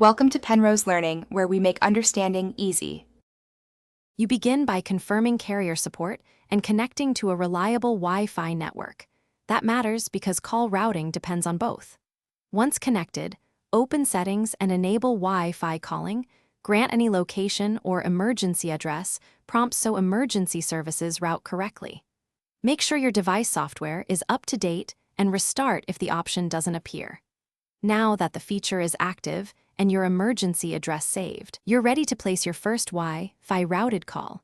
Welcome to Penrose Learning, where we make understanding easy. You begin by confirming carrier support and connecting to a reliable Wi-Fi network. That matters because call routing depends on both. Once connected, open Settings and enable Wi-Fi calling, grant any location or emergency address, prompts so emergency services route correctly. Make sure your device software is up to date and restart if the option doesn't appear. Now that the feature is active and your emergency address saved, you're ready to place your first Wi-Fi routed call.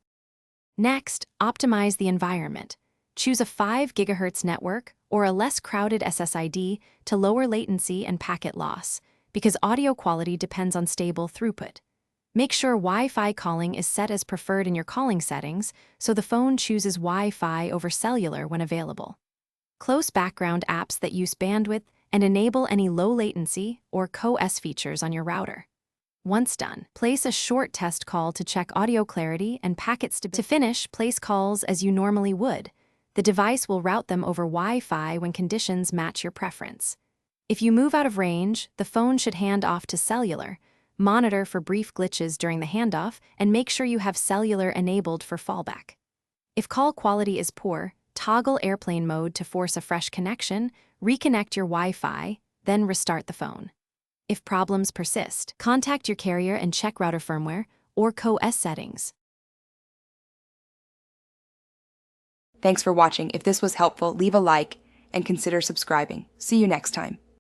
Next, optimize the environment. Choose a 5 GHz network or a less crowded SSID to lower latency and packet loss, because audio quality depends on stable throughput. Make sure Wi-Fi calling is set as preferred in your calling settings so the phone chooses Wi-Fi over cellular when available. Close background apps that use bandwidth and enable any low latency or co-S features on your router. Once done, place a short test call to check audio clarity and packet stability. To finish, place calls as you normally would. The device will route them over Wi-Fi when conditions match your preference. If you move out of range, the phone should hand off to cellular. Monitor for brief glitches during the handoff and make sure you have cellular enabled for fallback. If call quality is poor, toggle airplane mode to force a fresh connection, reconnect your Wi-Fi, then restart the phone. If problems persist, contact your carrier and check router firmware or co-S settings. Thanks for watching. If this was helpful, leave a like and consider subscribing. See you next time.